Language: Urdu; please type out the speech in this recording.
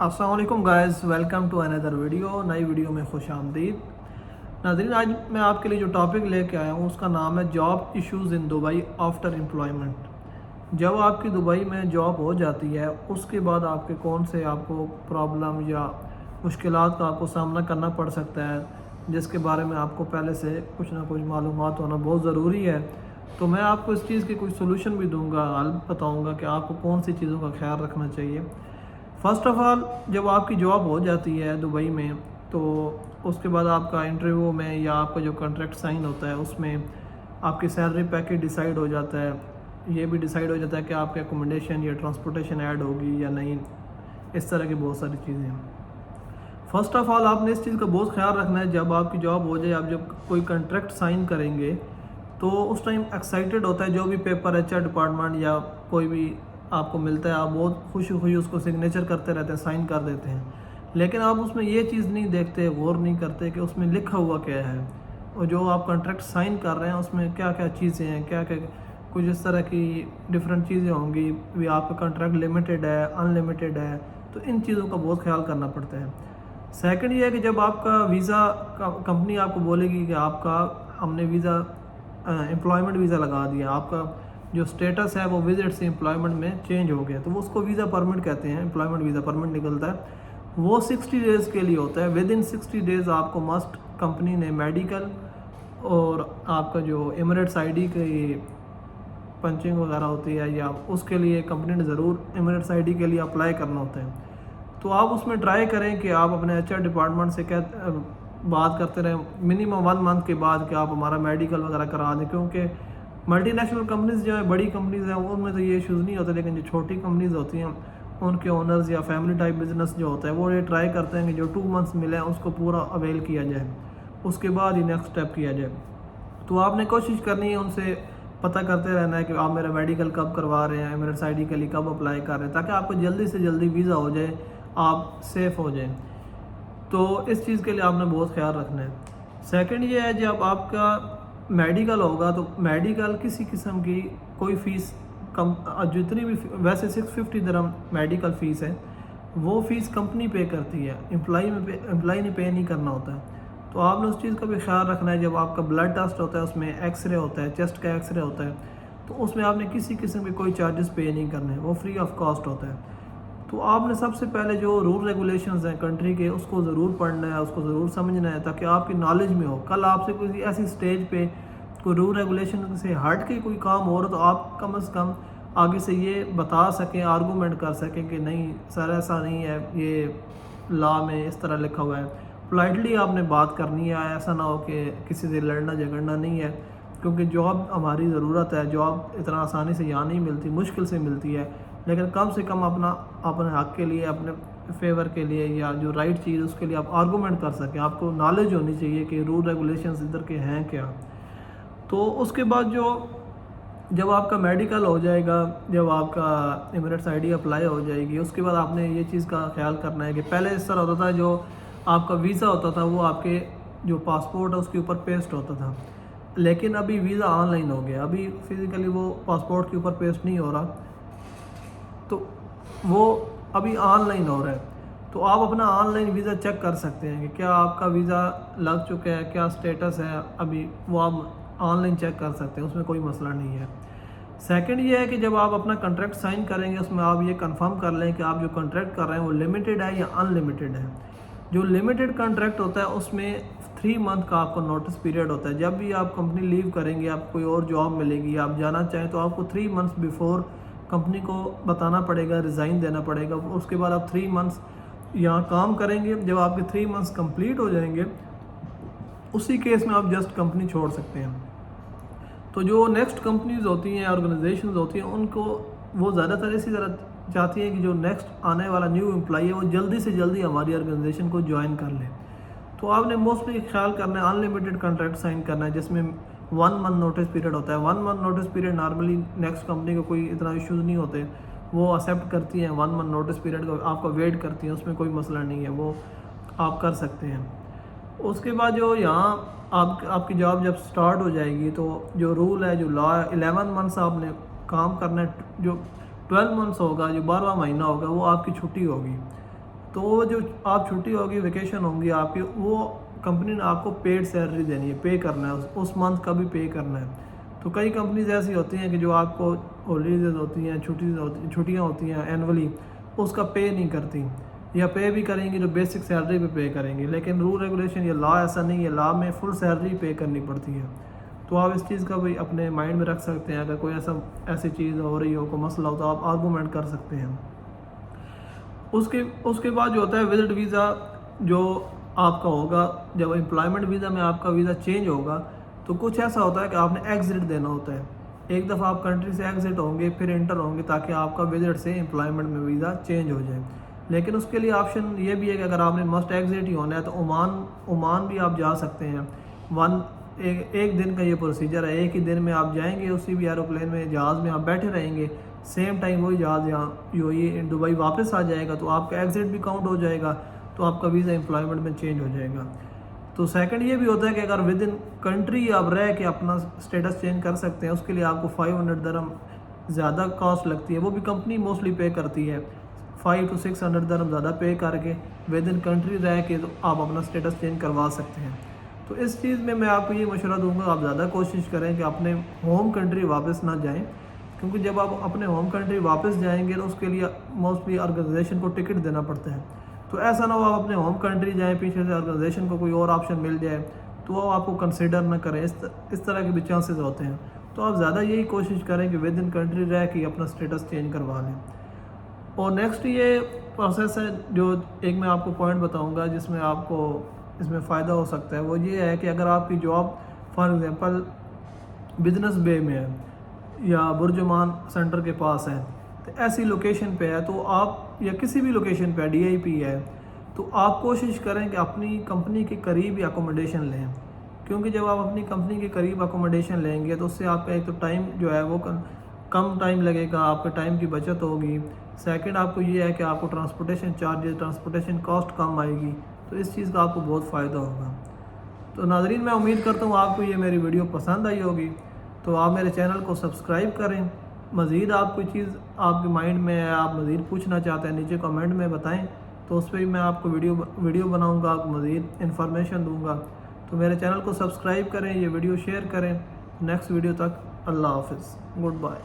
السلام علیکم guys, welcome to another video. نئی ویڈیو میں خوش آمدید ناظرین۔ آج میں آپ کے لیے جو ٹاپک لے کے آیا ہوں اس کا نام ہے job issues in Dubai after employment. جب آپ کی دبئی میں جاب ہو جاتی ہے اس کے بعد آپ کے کون سے آپ کو پرابلم یا مشکلات کا آپ کو سامنا کرنا پڑ سکتا ہے، جس کے بارے میں آپ کو پہلے سے کچھ نہ کچھ معلومات ہونا بہت ضروری ہے۔ تو میں آپ کو اس چیز کی کچھ سولوشن بھی دوں گا، حل بتاؤں گا کہ آپ کو کون سی چیزوں کا خیال رکھنا چاہیے۔ فرسٹ آف آل، جب آپ کی جاب ہو جاتی ہے دبئی میں تو اس کے بعد آپ کا انٹرویو میں یا آپ کا جو کانٹریکٹ سائن ہوتا ہے اس میں آپ کی سیلری پیکیج ڈیسائیڈ ہو جاتا ہے۔ یہ بھی ڈیسائیڈ ہو جاتا ہے کہ آپ کے اکوموڈیشن یا ٹرانسپورٹیشن ایڈ ہوگی یا نہیں، اس طرح کی بہت ساری چیزیں ہیں۔ فرسٹ آف آل، آپ نے اس چیز کا بہت خیال رکھنا ہے جب آپ کی جاب ہو جائے، آپ جب کوئی کانٹریکٹ سائن کریں گے تو اس ٹائم ایکسائٹیڈ ہوتا ہے جو بھی پیپر ایچ آر ڈپارٹمنٹ یا کوئی بھی آپ کو ملتا ہے، آپ بہت خوشی خوشی اس کو سگنیچر کرتے رہتے ہیں، سائن کر دیتے ہیں، لیکن آپ اس میں یہ چیز نہیں دیکھتے، غور نہیں کرتے کہ اس میں لکھا ہوا کیا ہے، اور جو آپ کانٹریکٹ سائن کر رہے ہیں اس میں کیا کیا چیزیں ہیں، کیا کیا کچھ اس طرح کی ڈفرینٹ چیزیں ہوں گی، بھی آپ کا کانٹریکٹ لمیٹیڈ ہے، ان لمیٹیڈ ہے، تو ان چیزوں کا بہت خیال کرنا پڑتا ہے۔ سیکنڈ یہ ہے کہ جب آپ کا ویزا کمپنی آپ کو بولے گی کہ آپ کا ہم نے ویزا امپلائمنٹ ویزا لگا دیا، آپ کا جو سٹیٹس ہے وہ وزٹ سے امپلائمنٹ میں چینج ہو گیا، تو وہ اس کو ویزا پرمٹ کہتے ہیں، امپلائمنٹ ویزا پرمٹ نکلتا ہے، وہ 60 ڈیز کے لیے ہوتا ہے۔ ود ان 60 ڈیز آپ کو مسٹ کمپنی نے میڈیکل اور آپ کا جو ایمریٹس آئی ڈی کی پنچنگ وغیرہ ہوتی ہے یا اس کے لیے کمپنی نے ضرور ایمریٹس آئی ڈی کے لیے اپلائی کرنا ہوتا ہے۔ تو آپ اس میں ٹرائی کریں کہ آپ اپنے ایچ آر ڈپارٹمنٹ سے بات کرتے رہیں منیمم 1 منتھ کے بعد کہ آپ ہمارا میڈیکل وغیرہ کرا دیں، کیونکہ ملٹی نیشنل کمپنیز جو ہیں، بڑی کمپنیز ہیں، ان میں تو یہ ایشوز نہیں ہوتے، لیکن جو چھوٹی کمپنیز ہوتی ہیں ان کے اونرز یا فیملی ٹائپ بزنس جو ہوتا ہے وہ یہ ٹرائی کرتے ہیں کہ جو 2 منتھس ملے ہیں اس کو پورا اویل کیا جائے، اس کے بعد ہی نیکسٹ اسٹیپ کیا جائے۔ تو آپ نے کوشش کرنی ہے ان سے پتہ کرتے رہنا ہے کہ آپ میرا میڈیکل کب کروا رہے ہیں، ایمریٹس آئی ڈی کے لیے کب اپلائی کر رہے ہیں، تاکہ آپ کو جلدی سے جلدی ویزا ہو جائے، آپ سیف ہو جائیں۔ تو اس چیز کے لیے آپ نے بہت خیال رکھنا ہے۔ سیکنڈ یہ ہے، جب آپ کا میڈیکل ہوگا تو میڈیکل کسی قسم کی کوئی فیس کم، جتنی بھی ویسے 650 درہم میڈیکل فیس ہے، وہ فیس کمپنی پے کرتی ہے، امپلائی نے پے نہیں کرنا ہوتا ہے۔ تو آپ نے اس چیز کا بھی خیال رکھنا ہے۔ جب آپ کا بلڈ ٹیسٹ ہوتا ہے اس میں ایکس رے ہوتا ہے، چیسٹ کا ایکس رے ہوتا ہے، تو اس میں آپ نے کسی قسم کے کوئی چارجز پے نہیں کرنے، وہ فری آف کاسٹ ہوتا ہے۔ تو آپ نے سب سے پہلے جو رول ریگولیشنز ہیں کنٹری کے، اس کو ضرور پڑھنا ہے، اس کو ضرور سمجھنا ہے، تاکہ آپ کی نالج میں ہو۔ کل آپ سے کوئی ایسی سٹیج پہ کوئی رول ریگولیشن سے ہٹ کے کوئی کام ہو رہا تو آپ کم از کم آگے سے یہ بتا سکیں، آرگومنٹ کر سکیں کہ نہیں سر ایسا نہیں ہے، یہ لا میں اس طرح لکھا ہوا ہے۔ پولائٹلی آپ نے بات کرنی ہے، ایسا نہ ہو کہ کسی سے لڑنا جھگڑنا نہیں ہے، کیونکہ جاب ہماری ضرورت ہے، جاب اتنا آسانی سے یہاں نہیں ملتی، مشکل سے ملتی ہے، لیکن کم سے کم اپنے حق کے لیے، اپنے فیور کے لیے یا جو رائٹ چیز اس کے لیے آپ آرگومنٹ کر سکیں۔ آپ کو نالج ہونی چاہیے کہ رول ریگولیشنز ادھر کے ہیں کیا۔ تو اس کے بعد جب آپ کا میڈیکل ہو جائے گا، جب آپ کا ایمریٹس آئی ڈی اپلائی ہو جائے گی، اس کے بعد آپ نے یہ چیز کا خیال کرنا ہے کہ پہلے اس طرح ہوتا تھا، جو آپ کا ویزا ہوتا تھا وہ آپ کے جو پاسپورٹ ہے اس کے اوپر پیسٹ ہوتا تھا، لیکن ابھی ویزا آن لائن ہو گیا، ابھی فزیکلی وہ پاسپورٹ کے اوپر پیسٹ نہیں ہو رہا، تو وہ ابھی آن لائن ہو رہا ہے۔ تو آپ اپنا آن لائن ویزا چیک کر سکتے ہیں کہ کیا آپ کا ویزا لگ چکا ہے، کیا سٹیٹس ہے ابھی، وہ آپ آن لائن چیک کر سکتے ہیں، اس میں کوئی مسئلہ نہیں ہے۔ سیکنڈ یہ ہے کہ جب آپ اپنا کانٹریکٹ سائن کریں گے اس میں آپ یہ کنفرم کر لیں کہ آپ جو کانٹریکٹ کر رہے ہیں وہ لمیٹیڈ ہے یا ان لمیٹیڈ ہے۔ جو لمیٹیڈ کانٹریکٹ ہوتا ہے اس میں 3 منتھ کا آپ کو نوٹس پیریڈ ہوتا ہے۔ جب بھی آپ کمپنی لیو کریں گے، آپ کوئی اور جاب ملے گی، آپ جانا چاہیں تو آپ کو 3 منتھس بیفور کمپنی کو بتانا پڑے گا، ریزائن دینا پڑے گا۔ اس کے بعد آپ 3 منتھس یہاں کام کریں گے۔ جب آپ کے 3 منتھس کمپلیٹ ہو جائیں گے، اسی کیس میں آپ جسٹ کمپنی چھوڑ سکتے ہیں۔ تو جو نیکسٹ کمپنیز ہوتی ہیں، آرگنائزیشنز ہوتی ہیں، ان کو وہ زیادہ تر اسی طرح چاہتی ہیں کہ جو نیکسٹ آنے والا نیو امپلائی ہے وہ جلدی سے جلدی ہماری آرگنائزیشن کو جوائن کر لے۔ تو آپ نے موسٹلی خیال کرنا ہے ان لمیٹیڈ کانٹریکٹ سائن کرنا ہے، جس میں 1 منتھ نوٹس پیریڈ ہوتا ہے۔ 1 month notice period normally next company کو کوئی اتنا ایشوز نہیں ہوتے، وہ ایکسیپٹ کرتی ہیں 1 منتھ نوٹس پیریڈ کو، آپ کا ویٹ کرتی ہیں، اس میں کوئی مسئلہ نہیں ہے، وہ آپ کر سکتے ہیں۔ اس کے بعد جو یہاں آپ کی جاب جب سٹارٹ ہو جائے گی تو جو رول ہے، جو لا ہے، 11 منتھس آپ نے کام کرنا ہے، جو 12 منتھس ہوگا، جو 12واں مہینہ ہوگا وہ آپ کی چھٹی ہوگی۔ تو وہ جو آپ چھٹی ہوگی ویکیشن ہوں گی آپ کی، وہ کمپنی نے آپ کو پیڈ سیلری دینی ہے، پے کرنا ہے، اس منتھ کا بھی پے کرنا ہے۔ تو کئی کمپنیز ایسی ہوتی ہیں کہ جو آپ کو ہالیڈیز ہوتی ہیں، چھٹیاں ہوتی ہیں اینولی، اس کا پے نہیں کرتی، یا پے بھی کریں گی تو بیسک سیلری پہ پے کریں گی، لیکن رول ریگولیشن یا لا ایسا نہیں ہے، لا میں فل سیلری پے کرنی پڑتی ہے۔ تو آپ اس چیز کا بھی اپنے مائنڈ میں رکھ سکتے ہیں، اگر کوئی ایسی چیز ہو رہی ہو، کوئی مسئلہ ہو تو آپ آرگومنٹ کر سکتے ہیں۔ اس کے بعد جو ہوتا ہے وزٹ ویزا، جو آپ کا ہوگا جب امپلائمنٹ ویزا میں آپ کا ویزا چینج ہوگا تو کچھ ایسا ہوتا ہے کہ آپ نے ایگزٹ دینا ہوتا ہے۔ ایک دفعہ آپ کنٹری سے ایگزٹ ہوں گے پھر انٹر ہوں گے تاکہ آپ کا وزٹ سے امپلائمنٹ میں ویزا چینج ہو جائے، لیکن اس کے لیے آپشن یہ بھی ہے کہ اگر آپ نے مسٹ ایگزٹ ہی ہونا ہے تو عمان بھی آپ جا سکتے ہیں۔ ایک دن کا یہ پروسیجر ہے، ایک ہی دن میں آپ جائیں گے، اسی بھی ایروپلین میں جہاز میں آپ بیٹھے رہیں گے، سیم ٹائم وہی جہاز یہاں دبئی واپس آ جائے گا، تو آپ کا ایگزٹ بھی کاؤنٹ ہو جائے گا، تو آپ کا ویزا امپلائمنٹ میں چینج ہو جائے گا۔ تو سیکنڈ یہ بھی ہوتا ہے کہ اگر ود ان کنٹری آپ رہ کے اپنا اسٹیٹس چینج کر سکتے ہیں، اس کے لیے آپ کو 500 درہم زیادہ کاسٹ لگتی ہے، وہ بھی کمپنی موسٹلی پے کرتی ہے، 500 to 600 درہم زیادہ پے کر کے ود ان کنٹری رہ کے تو آپ اپنا اسٹیٹس چینج کروا سکتے ہیں۔ تو اس چیز میں آپ کو یہ مشورہ دوں گا، آپ زیادہ کوشش کریں کہ اپنے ہوم کنٹری واپس نہ جائیں، کیونکہ جب آپ اپنے ہوم کنٹری واپس جائیں گے تو اس کے لیے موسٹلی آرگنائزیشن کو ٹکٹ دینا پڑتا ہے۔ تو ایسا نہ ہو آپ اپنے ہوم کنٹری جائیں، پیچھے سے آرگنائزیشن کو کوئی اور آپشن مل جائے تو وہ آپ کو کنسیڈر نہ کریں، اس طرح کے بھی چانسز ہوتے ہیں۔ تو آپ زیادہ یہی کوشش کریں کہ ود ان کنٹری رہ کے اپنا اسٹیٹس چینج کروا لیں۔ اور نیکسٹ یہ پروسیس ہے جو ایک میں آپ کو پوائنٹ بتاؤں گا جس میں آپ کو اس میں فائدہ ہو سکتا ہے، وہ یہ ہے کہ اگر آپ کی جاب فار ایگزامپل بزنس بے میں ہے یا برجمان سینٹر کے پاس ہے، تو ایسی لوکیشن پہ ہے، تو آپ یا کسی بھی لوکیشن پہ ڈی آئی پی ہے، تو آپ کوشش کریں کہ اپنی کمپنی کے قریب ہی اکوموڈیشن لیں، کیونکہ جب آپ اپنی کمپنی کے قریب اکوموڈیشن لیں گے تو اس سے آپ کا ایک تو ٹائم جو ہے وہ کم ٹائم لگے گا، آپ کے ٹائم کی بچت ہوگی۔ سیکنڈ آپ کو یہ ہے کہ آپ کو ٹرانسپورٹیشن چارجز، ٹرانسپورٹیشن کاسٹ کم آئے گی، تو اس چیز کا آپ کو بہت فائدہ ہوگا۔ تو ناظرین، میں امید کرتا ہوں آپ کو یہ میری ویڈیو پسند آئی ہوگی، تو آپ میرے چینل کو سبسکرائب کریں۔ مزید آپ کوئی چیز آپ کے مائنڈ میں ہے، آپ مزید پوچھنا چاہتے ہیں، نیچے کمنٹ میں بتائیں، تو اس پہ بھی میں آپ کو ویڈیو بناؤں گا، آپ کو مزید انفارمیشن دوں گا۔ تو میرے چینل کو سبسکرائب کریں، یہ ویڈیو شیئر کریں۔ نیکسٹ ویڈیو تک اللہ حافظ، گڈ بائے۔